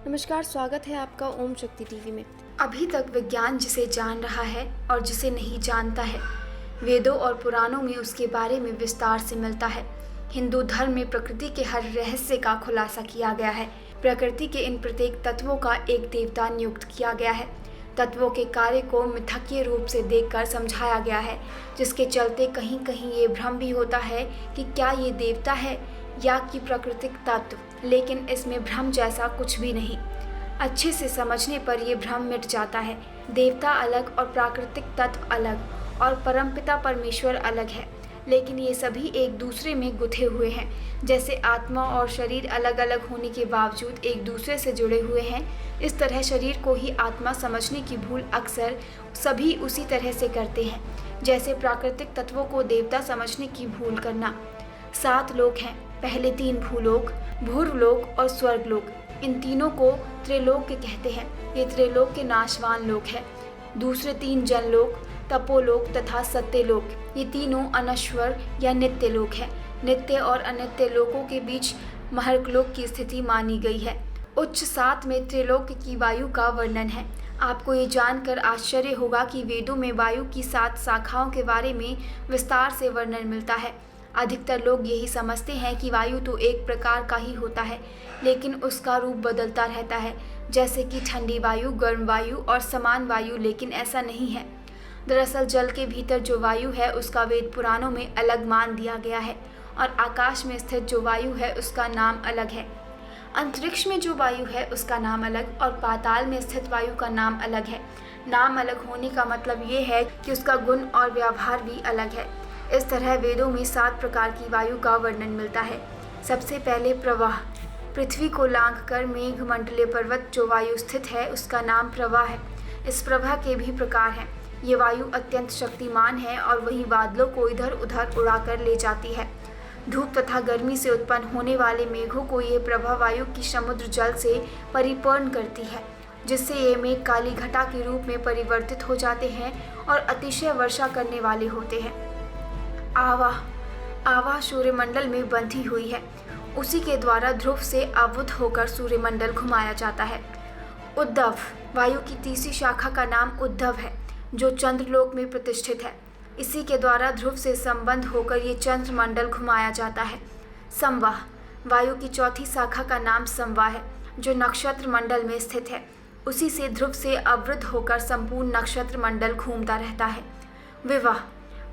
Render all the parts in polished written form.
नमस्कार, स्वागत है आपका ओम शक्ति टीवी में। अभी तक विज्ञान जिसे जान रहा है और जिसे नहीं जानता है, वेदों और पुराणों में उसके बारे में विस्तार से मिलता है। हिंदू धर्म में प्रकृति के हर रहस्य का खुलासा किया गया है। प्रकृति के इन प्रत्येक तत्वों का एक देवता नियुक्त किया गया है। तत्वों के कार्य को मिथकीय रूप से देखकर समझाया गया है, जिसके चलते कहीं कहीं ये भ्रम भी होता है कि क्या ये देवता है या कि प्राकृतिक तत्व, लेकिन इसमें भ्रम जैसा कुछ भी नहीं। अच्छे से समझने पर यह भ्रम मिट जाता है। देवता अलग और प्राकृतिक तत्व अलग और परमपिता परमेश्वर अलग है, लेकिन ये सभी एक दूसरे में गुथे हुए हैं। जैसे आत्मा और शरीर अलग अलग होने के बावजूद एक दूसरे से जुड़े हुए हैं, इस तरह शरीर को ही आत्मा समझने की भूल अक्सर सभी उसी तरह से करते हैं जैसे प्राकृतिक तत्वों को देवता समझने की भूल करना। 7 लोक हैं। पहले 3 भूलोक, भूर्लोक और स्वर्गलोक। इन तीनों को त्रिलोक कहते हैं। ये त्रिलोक के नाशवान लोक है। दूसरे 3 जनलोक, तपोलोक तथा सत्यलोक, ये तीनों अनश्वर या नित्य लोक है। नित्य और अनित्य लोकों के बीच महर्लोक की स्थिति मानी गई है। उच्च 7 में त्रिलोक की वायु का वर्णन है। आपको ये जानकर आश्चर्य होगा कि वेदों में वायु की 7 शाखाओं के बारे में विस्तार से वर्णन मिलता है। अधिकतर लोग यही समझते हैं कि वायु तो एक प्रकार का ही होता है, लेकिन उसका रूप बदलता रहता है, जैसे कि ठंडी वायु, गर्म वायु और समान वायु, लेकिन ऐसा नहीं है। दरअसल जल के भीतर जो वायु है उसका वेद पुराणों में अलग मान दिया गया है और आकाश में स्थित जो वायु है उसका नाम अलग है। अंतरिक्ष में जो वायु है उसका नाम अलग और पाताल में स्थित वायु का नाम अलग है। नाम अलग होने का मतलब ये है कि उसका गुण और व्यवहार भी अलग है। इस तरह वेदों में 7 प्रकार की वायु का वर्णन मिलता है। सबसे पहले प्रवाह। पृथ्वी को लांघकर मेघमंडलीय पर्वत जो वायु स्थित है उसका नाम प्रवाह है। इस प्रवाह के भी प्रकार हैं। ये वायु अत्यंत शक्तिमान है और वही बादलों को इधर उधर उड़ाकर ले जाती है। धूप तथा गर्मी से उत्पन्न होने वाले मेघों को ये प्रवाह वायु की समुद्र जल से परिपूर्ण करती है, जिससे ये मेघ काली घटा के रूप में परिवर्तित हो जाते हैं और अतिशय वर्षा करने वाले होते हैं। आवा सूर्यमंडल में बंधी हुई है। उसी के द्वारा ध्रुव से आवृत होकर सूर्यमंडल घुमाया जाता है। उद्धव। वायु की तीसरी शाखा का नाम उद्धव है, जो चंद्रलोक में प्रतिष्ठित है। इसी के द्वारा ध्रुव से संबंध होकर ये चंद्रमंडल घुमाया जाता है। संवाह। वायु की चौथी शाखा का नाम संवाह है, जो नक्षत्र मंडल में स्थित है। उसी से ध्रुव से आवृत होकर संपूर्ण नक्षत्र मंडल घूमता रहता है। विवाह।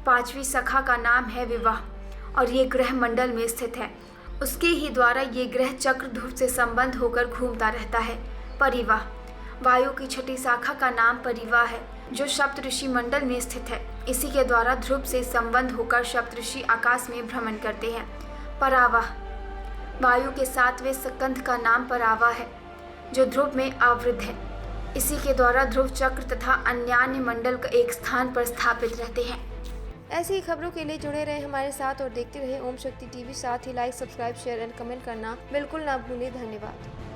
5वीं शाखा का नाम है विवाह और ये ग्रह मंडल में स्थित है। उसके ही द्वारा ये ग्रह चक्र ध्रुव से संबंध होकर घूमता रहता है। परिवाह। वायु की 6ठी शाखा का नाम परिवाह है, जो सप्तऋषि मंडल में स्थित है। इसी के द्वारा ध्रुव से संबंध होकर सप्तऋषि आकाश में भ्रमण करते हैं। परावाह। वायु के 7वें स्कंध का नाम परावाह है, जो ध्रुव में आवृत है। इसी के द्वारा ध्रुव चक्र तथा अन्यान्य मंडल का एक स्थान पर स्थापित रहते हैं। ऐसी ही खबरों के लिए जुड़े रहे हमारे साथ और देखते रहे ओम शक्ति टीवी। साथ ही like, subscribe, share and comment करना बिल्कुल ना भूलें। धन्यवाद।